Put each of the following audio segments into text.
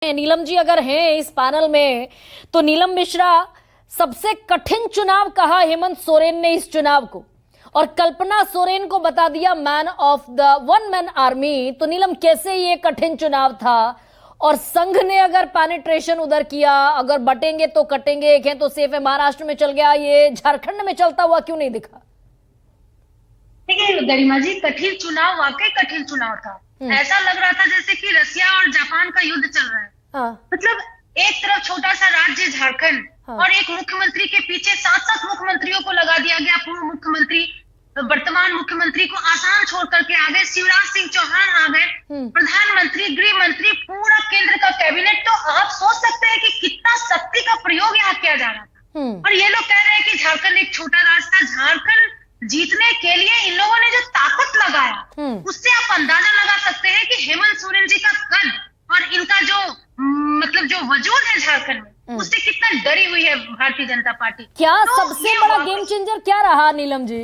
नीलम जी अगर हैं इस पैनल में तो नीलम मिश्रा, सबसे कठिन चुनाव कहा हेमंत सोरेन ने इस चुनाव को, और कल्पना सोरेन को बता दिया man of the one man army. तो नीलम, कैसे ये कठिन चुनाव था, और संघ ने अगर पेनिट्रेशन उधर किया, अगर बटेंगे तो कटेंगे, एक है तो सेफ है, महाराष्ट्र में चल गया, ये झारखंड में चलता हुआ क्यों नहीं दिखा? देखिए गरिमा जी, कठिन चुनाव वाकई कठिन चुनाव था। ऐसा लग रहा था जैसे कि रसिया और जापान का युद्ध चल रहा है। मतलब एक तरफ छोटा सा राज्य झारखंड, और एक मुख्यमंत्री के पीछे 7-7 मुख्यमंत्रियों को लगा दिया गया। पूर्व मुख्यमंत्री वर्तमान मुख्यमंत्री को आसाम छोड़ करके आ गए, शिवराज सिंह चौहान आ गए, प्रधानमंत्री, गृह मंत्री, पूरा केंद्र का कैबिनेट। तो आप सोच सकते हैं कि कितना शक्ति का प्रयोग यहाँ किया जा रहा था। और ये लोग कह रहे हैं कि झारखंड एक छोटा राज्य था। झारखंड जीतने के लिए इन लोगों ने जो ताकत लगाया, उससे आप अंदाजा लगा सकते हैं कि हेमंत सोरेन जी का कद और इनका जो मतलब जो वजूद है झारखंड में, उससे कितना डरी हुई है भारतीय जनता पार्टी। क्या तो सबसे बड़ा गेम चेंजर क्या रहा नीलम जी?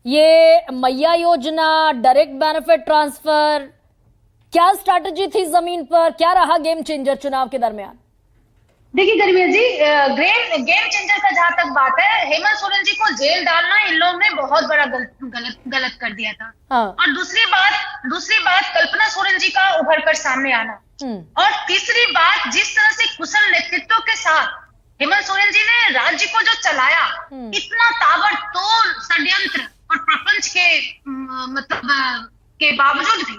ये मैया योजना, डायरेक्ट बेनिफिट ट्रांसफर, क्या स्ट्रैटेजी थी जमीन पर, क्या रहा गेम चेंजर चुनाव के दरमियान? देखिए गरिमा जी, गेम चेंजर का जहां तक बात है, हेमंत सोरेन जी को जेल डालना इन लोगों ने बहुत बड़ा गलत कर दिया था। और दूसरी बात कल्पना सोरेन जी का उभर कर सामने आना, और तीसरी बात जिस तरह से कुशल नेतृत्व के साथ हेमंत सोरेन जी ने राज्य को जो चलाया, इतना ताबड़तोड़ षड्यंत्र और प्रपंच के मतलब के बावजूद भी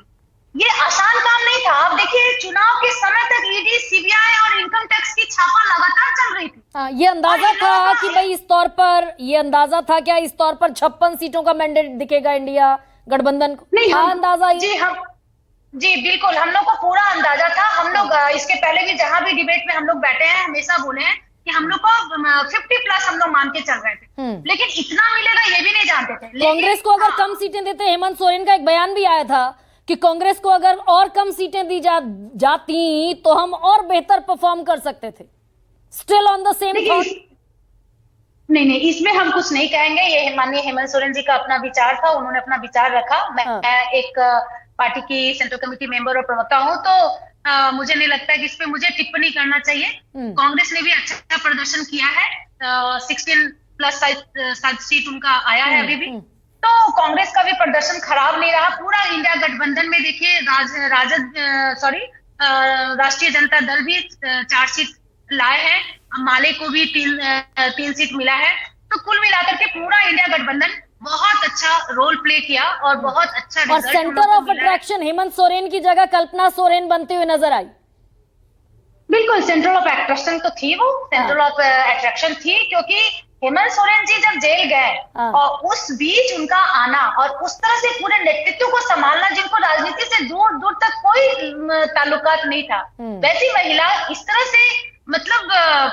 ये आसान काम नहीं था। आप देखिए, चुनाव के समय तक ईडी, सीबीआई और इनकम टैक्स की छापा लगातार चल रही थी। ये अंदाजा था कि भाई इस तौर पर, ये अंदाजा था क्या इस तौर पर 56 सीटों का मैंडेट दिखेगा इंडिया गठबंधन को? नहीं, अंदाजा जी बिल्कुल, हम लोग को पूरा अंदाजा था। हम लोग इसके पहले भी जहां भी डिबेट में हम लोग बैठे हैं, हमेशा बोले हैं कि हम लोग को 50+ हम लोग मान के चल रहे थे, लेकिन इतना मिलेगा ये भी नहीं जानते थे। कांग्रेस को अगर कम सीटें देते, हेमंत सोरेन का एक बयान भी आया था कि कांग्रेस को अगर और कम सीटें दी जाती तो हम और बेहतर परफॉर्म कर सकते थे। Still on the same thought? नहीं, इसमें हम कुछ नहीं कहेंगे। ये माननीय हेमंत सोरेन जी का अपना विचार था, उन्होंने अपना विचार रखा। मैं एक पार्टी की सेंट्रल कमेटी मेंबर और प्रवक्ता हूं, तो मुझे नहीं लगता कि इस पे मुझे टिप्पणी करना चाहिए। कांग्रेस ने भी अच्छा प्रदर्शन किया है, 16+ सीट उनका आया है अभी भी, तो कांग्रेस का भी प्रदर्शन खराब नहीं रहा। पूरा इंडिया गठबंधन में देखिए, राष्ट्रीय जनता दल भी 4 सीट लाए हैं, माले को भी 3 सीट मिला है। तो कुल मिलाकर के पूरा इंडिया गठबंधन बहुत अच्छा रोल प्ले किया और बहुत अच्छा रिजल्ट। और centre of attraction Hemant Soren की जगह कल्पना सोरेन बनते हुए नजर आई। बिल्कुल, सेंटर ऑफ अट्रैक्शन तो थी, वो सेंटर ऑफ अट्रैक्शन थी, क्योंकि हेमंत सोरेन जी जब जेल गए और उस बीच उनका आना और उस तरह से पूरे नेतृत्व को संभालना, जिनको राजनीति से दूर दूर तक कोई ताल्लुकात नहीं था, वैसी महिला इस तरह से मतलब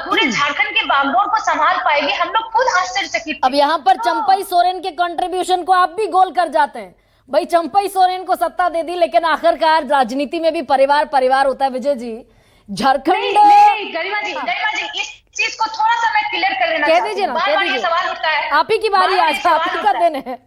पूरे झारखंड के बागडोर को संभाल पाएगी, हम लोग खुद आश्चर्यचकित। अब यहाँ पर चंपई सोरेन के कंट्रीब्यूशन को आप भी गोल कर जाते हैं। भाई चंपई सोरेन को सत्ता दे दी, लेकिन आखिरकार राजनीति में भी परिवार होता है। विजय जी, झारखंड गरिमा जी, इस चीज को थोड़ा सा मैं क्लियर कर लेना कह दीजिए ना, कह दीजिए। सवाल उठता है, आप ही की बारी, आज आप ही का दिन है।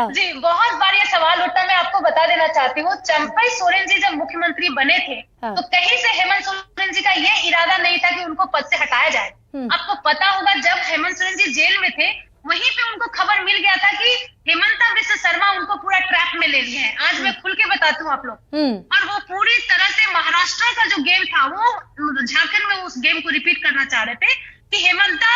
जी, बहुत बार ये सवाल उठता है, मैं आपको बता देना चाहती हूँ। चंपई सोरेन जी जब मुख्यमंत्री बने थे, तो कहीं से हेमंत सोरेन जी का ये इरादा नहीं था कि उनको पद से हटाया जाए। आपको पता होगा, जब हेमंत सोरेन जी जेल में थे, वहीं पे उनको खबर मिल गया था कि हेमंता बिस्वा शर्मा उनको पूरा ट्रैप में ले लिए हैं। आज मैं खुल के बताती हूँ आप लोग, और वो पूरी तरह से महाराष्ट्र का जो गेम था, वो झारखंड में उस गेम को रिपीट करना चाह रहे थे कि हेमंता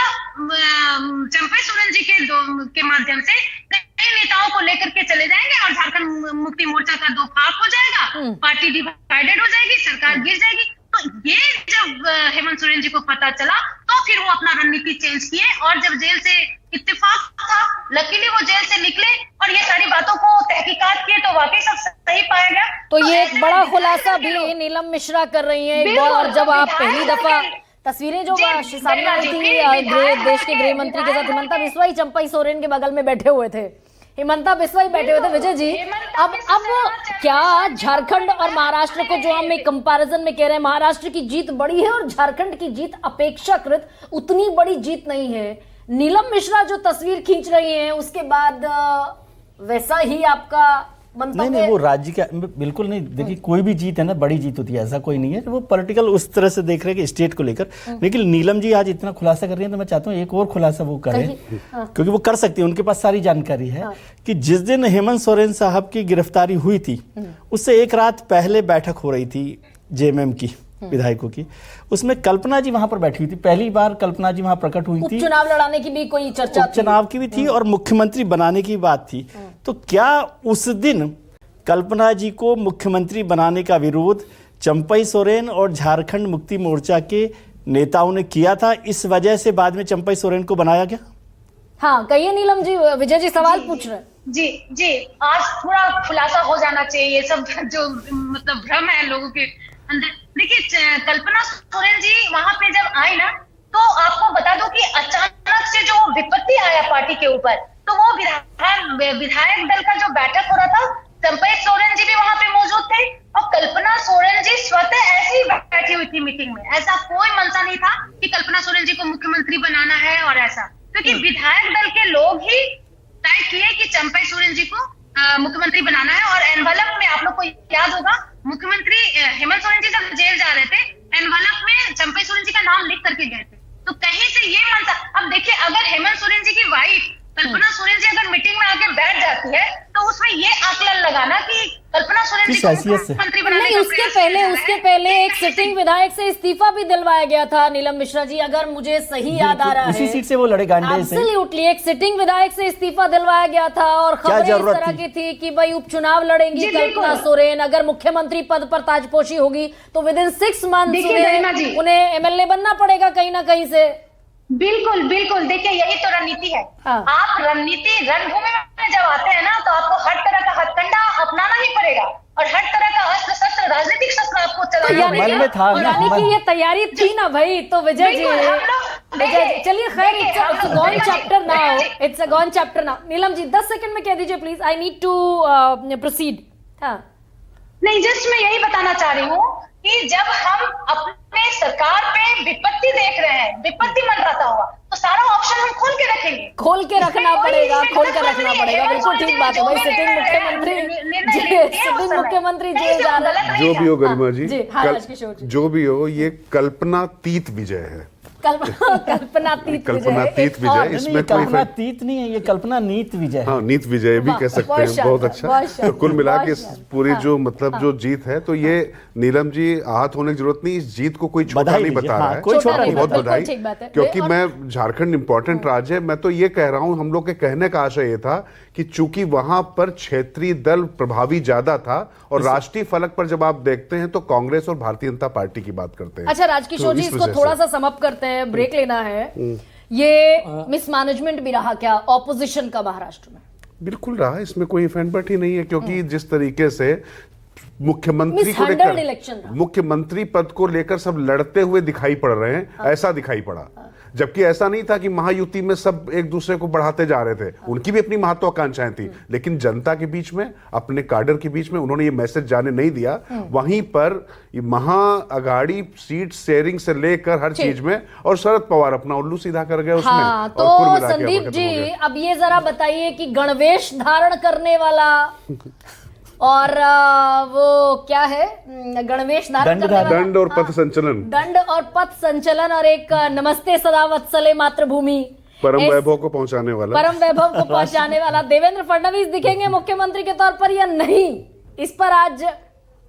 चंपई सोरेन जी के माध्यम से कई नेताओं को लेकर के चले जाएंगे और झारखंड मुक्ति मोर्चा का 2 भाग हो जाएगा, पार्टी डिवाइडेड हो जाएगी, सरकार गिर जाएगी। तो ये जब हेमंत सोरेन जी को पता चला, तो फिर वो अपना रणनीति चेंज किए, और जब जेल से इत्तेफाक था, लकीली वो जेल से निकले और ये सारी बातों को तहकीकात किए, तो वाकई सब सही पाया गया। तो ये एक बड़ा खुलासा भी नीलम मिश्रा कर रही हैं। और जब आप पहली दफा तस्वीरें जो सामने आई थी देश के गृह मंत्री के साथ, हिमंता बिस्वा ही चंपई सोरेन के बगल में बैठे हुए थे, हिमंता बिस्वा ही बैठे हुए थे। विजय जी, अब क्या झारखंड और महाराष्ट्र को जो हम एक कंपैरिजन में कह रहे हैं, महाराष्ट्र की जीत बड़ी है और झारखंड की जीत अपेक्षाकृत उतनी बड़ी जीत नहीं है। नीलम मिश्रा जो तस्वीर खींच रही हैं, उसके बाद वैसा ही आपका मंतव्य? नहीं, वो राज्य का बिल्कुल नहीं। देखिए, कोई भी जीत है ना, बड़ी जीत होती है, ऐसा कोई नहीं है। वो पॉलिटिकल उस तरह से देख रहे हैं कि स्टेट को लेकर। लेकिन नीलम जी आज इतना खुलासा कर रही हैं, तो मैं चाहता हूँ एक और खुलासा वो करें, क्योंकि वो कर सकती है, उनके पास सारी जानकारी है। कि जिस दिन हेमंत सोरेन साहब की गिरफ्तारी हुई थी, उससे एक रात पहले बैठक हो रही थी जेएमएम की विधायकों की। उसमें कल्पना जी वहां पर बैठी हुई थी, पहली बार कल्पना जी वहां प्रकट हुई थी। उपचुनाव लड़ाने की भी कोई चर्चा थी, उपचुनाव की भी थी और मुख्यमंत्री बनाने की बात थी। तो क्या उस दिन कल्पना जी को मुख्यमंत्री बनाने का विरोध चंपई सोरेन और झारखंड मुक्ति मोर्चा के नेताओं ने किया था, इस वजह से बाद में चंपई सोरेन को बनाया गया? हाँ, कहिए नीलम जी, विजय जी सवाल पूछ रहे हैं। जी जी, आज थोड़ा खुलासा हो जाना चाहिए ये सब जो मतलब भ्रम है लोगों के अंदर। देखिए, कल्पना सोरेन जी वहां पे जब आई ना, तो आपको बता दो कि अचानक से जो विपत्ति आया पार्टी के ऊपर, तो वो विधायक दल का जो बैठक हो रहा था, चंपई सोरेन जी भी वहां पे मौजूद थे और कल्पना सोरेन जी स्वतः ऐसे ही बैठी हुई थी मीटिंग में। ऐसा कोई मंशा नहीं था कि कल्पना सोरेन जी को मुख्यमंत्री बनाना है और ऐसा, क्योंकि विधायक दल के लोग ही तय किए कि चंपई सोरेन जी को मुख्यमंत्री बनाना है। और एनवलप में आप लोग को याद होगा, मुख्यमंत्री हेमंत सोरेन जी जब जेल जा रहे थे, एनवलप में चंपई सोरेन जी का नाम लिख करके गए थे। तो कहीं से ये मानता, अब देखिए, अगर हेमंत सोरेन जी की वाइफ कल्पना सोरेन जी अगर मीटिंग में आके बैठ जाती है, तो उसमें ये आकलन लगाना कि कल्पना सोरेन जी को मुख्यमंत्री बनाने नहीं, उसके पहले एक सिटिंग विधायक से इस्तीफा भी दिलवाया गया था नीलम मिश्रा जी, अगर मुझे सही याद आ रहा है। उसी सीट से वो लड़े गांडे से। एब्सोल्युटली, एक सिटिंग विधायक से इस्तीफा दिलवाया गया था और खबरें इस तरह की थी कि भाई उपचुनाव लड़ेंगी कल्पना सोरेन, अगर मुख्यमंत्री पद पर ताजपोशी होगी तो विद इन 6 मंथ्स उन्हें एमएलए बनना पड़ेगा कहीं ना कहीं से। बिल्कुल बिल्कुल, देखिए यही तो रणनीति है। आप रणभूमि में जब आते हैं ना, तो आपको हर तरह का हथकंडा अपनाना ही पड़ेगा और हर तरह का अस्त्र शस्त्र, राजनीतिक शस्त्र आपको चलाना पड़ेगा। यानी कि ये तैयारी थी ना भाई। तो विजय जी, चलिए खैर, it's a gone chapter now, it's a gone chapter now. Neelam ji 10 second में कह दीजिए please, I need to proceed. नहीं, जस्ट मैं यही बताना चाह रही हूँ कि जब हम अपने सरकार पे विपत्ति देख रहे हैं, विपत्ति मंडराता हुआ, तो सारा ऑप्शन हम खोल के रखेंगे। खोल के रखना पड़ेगा, खोल के रखना पड़ेगा। बिल्कुल ठीक बात है भाई। सिटिंग मुख्यमंत्री जेल जा रहा है। जो भी हो गरिमा जी, जो भी हो, ये कल्पनातीत विजय है। कल्पनातीत विजय, इसमें कल्पनातीत नहीं है, ये कल्पनानीत विजय। हाँ, नीत विजय भी कह सकते हैं। बहुत अच्छा। तो कुल मिला के पूरी जो मतलब जो जीत है, तो ये नीलम जी आहत होने की जरूरत नहीं, इस जीत को कोई छोटा नहीं बता रहा है। कोई छोटा नहीं, बहुत बधाई, क्योंकि मैं झारखंड इंपॉर्टेंट राज्य है, मैं तो ये कह रहा हूँ, हम लोग के कहने का आशय ये था कि चूंकि वहां पर क्षेत्रीय दल प्रभावी ज्यादा था और राष्ट्रीय फलक पर जब आप देखते हैं तो कांग्रेस और भारतीय जनता पार्टी की बात करते हैं। अच्छा राजकिशोर जी, इसको थोड़ा सा समअप करते हैं, ब्रेक लेना है। ये मिसमैनेजमेंट भी रहा क्या ऑपोजिशन का महाराष्ट्र में? बिल्कुल रहा, इसमें कोई फैनबट ही नहीं है, क्योंकि जिस तरीके से मुख्यमंत्री को लेकर, मुख्यमंत्री पद को लेकर सब लड़ते हुए दिखाई पड़ रहे हैं, ऐसा दिखाई पड़ा। जबकि ऐसा नहीं था कि महायुति में सब एक दूसरे को बढ़ाते जा रहे थे, उनकी भी अपनी महत्वाकांक्षाएं थी, लेकिन जनता के बीच में, अपने काडर के बीच में उन्होंने ये मैसेज जाने नहीं दिया। वहीं पर महाअघाड़ी सीट शेयरिंग से लेकर हर चीज में, और शरद पवार अपना उल्लू सीधा कर गए उसमें। हाँ, तो संदीप जी अब ये जरा बताइए कि गणवेश धारण करने वाला और वो क्या है, गणवेश धारण करने वाला, दंड और पथ संचलन, दंड और पथ संचलन, और एक नमस्ते सदा वत्सले मातृभूमि, परम वैभव को पहुंचाने वाला देवेंद्र फडणवीस दिखेंगे मुख्यमंत्री के तौर पर या नहीं? इस पर आज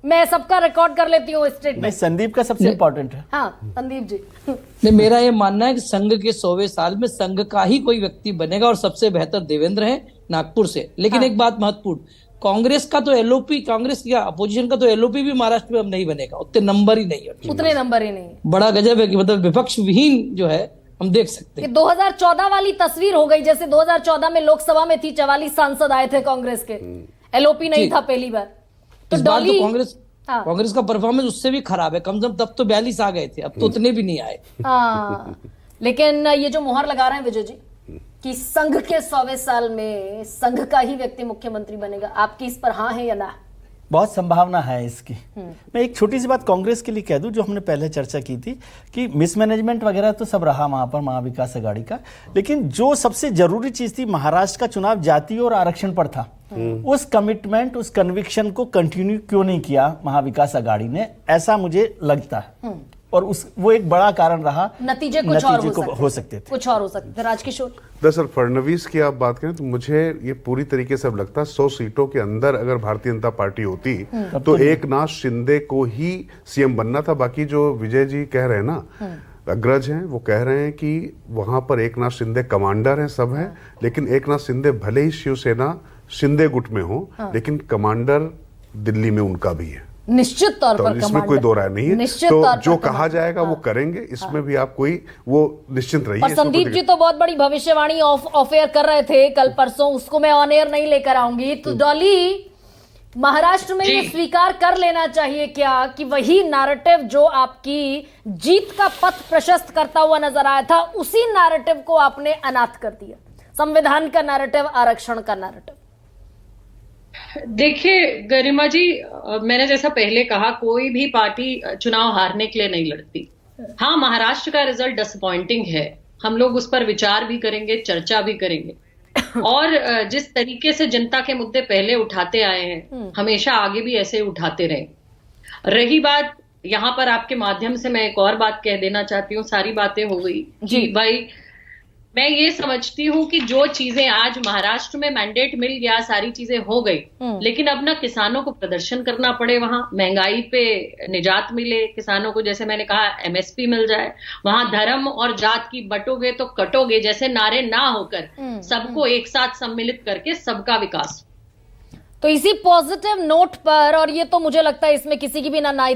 मैं सबका रिकॉर्ड कर लेती हूँ स्टेटमेंट। संदीप का सबसे इंपॉर्टेंट है। हाँ संदीप जी। नहीं, मेरा ये मानना है कि संघ के 100वें साल में संघ का ही कोई व्यक्ति बनेगा और सबसे बेहतर देवेंद्र है नागपुर से। लेकिन एक बात महत्वपूर्ण, कांग्रेस का तो एलओपी, कांग्रेस का अपोजिशन का तो एलओपी भी महाराष्ट्र में अब नहीं बनेगा, उतने नंबर ही नहीं है, उतने नंबर ही नहीं। बड़ा गजब है कि मतलब विपक्ष विहीन जो है हम देख सकते हैं। 2014 वाली तस्वीर हो गई, जैसे 2014 में लोकसभा में थी, 44 सांसद आए थे कांग्रेस के, एलओपी नहीं था पहली बार। तो कांग्रेस का परफॉर्मेंस उससे भी खराब है, कम से कम तब तो 42 आ गए थे, अब तो उतने भी नहीं आए। लेकिन ये जो मुहर लगा रहे हैं विजय जी कि संघ के 100वें साल में संघ का ही व्यक्ति मुख्यमंत्री बनेगा, आपकी इस पर हाँ है या ना? बहुत संभावना है इसकी। मैं एक छोटी सी बात कांग्रेस के लिए कह दूं, जो हमने पहले चर्चा की थी कि मिसमैनेजमेंट वगैरह तो सब रहा वहां पर महाविकास आघाड़ी का, लेकिन जो सबसे जरूरी चीज थी, महाराष्ट्र का चुनाव जाति और आरक्षण पर था। उस कमिटमेंट, उस कन्विक्शन को कंटिन्यू क्यों नहीं किया महाविकास आघाड़ी ने, ऐसा मुझे लगता है। और वो एक बड़ा कारण रहा। नतीजे कुछ और हो सकते थे, कुछ और हो सकते थे। राजकिशोर, दरअसल फडणवीस की आप बात करें तो मुझे ये पूरी तरीके से अब लगता है 100 सीटों के अंदर अगर भारतीय जनता पार्टी होती तो एकनाथ शिंदे को ही सीएम बनना था। बाकी जो विजय जी कह रहे हैं ना, अग्रज हैं, वो कह रहे हैं कि वहां पर एकनाथ शिंदे कमांडर हैं, सब हैं, लेकिन एकनाथ शिंदे भले ही शिवसेना शिंदे गुट में हो, लेकिन कमांडर दिल्ली में उनका भी है, निश्चित तौर पर। इसमें कोई दो राय नहीं है। तो जो कहा जाएगा वो करेंगे, इसमें भी आप कोई वो निश्चिंत रहिए। और संदीप जी तो बहुत बड़ी भविष्यवाणी ऑफ एयर कर रहे थे कल परसों, उसको मैं ऑन एयर नहीं लेकर आऊंगी। तो डॉली, महाराष्ट्र में ये स्वीकार कर लेना चाहिए क्या कि वही नैरेटिव जो आपकी जीत का पथ प्रशस्त करता हुआ नजर आया था, उसी नैरेटिव को आपने अनाथ कर दिया, संविधान का नैरेटिव, आरक्षण का नैरेटिव? देखिए गरिमा जी, मैंने जैसा पहले कहा, कोई भी पार्टी चुनाव हारने के लिए नहीं लड़ती। हाँ, महाराष्ट्र का रिजल्ट डिसअपॉइंटिंग है, हम लोग उस पर विचार भी करेंगे, चर्चा भी करेंगे, और जिस तरीके से जनता के मुद्दे पहले उठाते आए हैं, हमेशा आगे भी ऐसे उठाते रहे। रही बात, यहाँ पर आपके माध्यम से मैं एक और बात कह देना चाहती हूँ, सारी बातें हो गई जी भाई। मैं ये समझती हूँ कि जो चीजें आज महाराष्ट्र में मैंडेट मिल गया, सारी चीजें हो गई, लेकिन अब ना किसानों को प्रदर्शन करना पड़े, वहां महंगाई पे निजात मिले किसानों को, जैसे मैंने कहा एमएसपी मिल जाए, वहां धर्म और जात की बटोगे तो कटोगे जैसे नारे ना होकर सबको एक साथ सम्मिलित करके सबका विकास। तो इसी पॉजिटिव नोट पर, और ये तो मुझे लगता है इसमें किसी की भी ना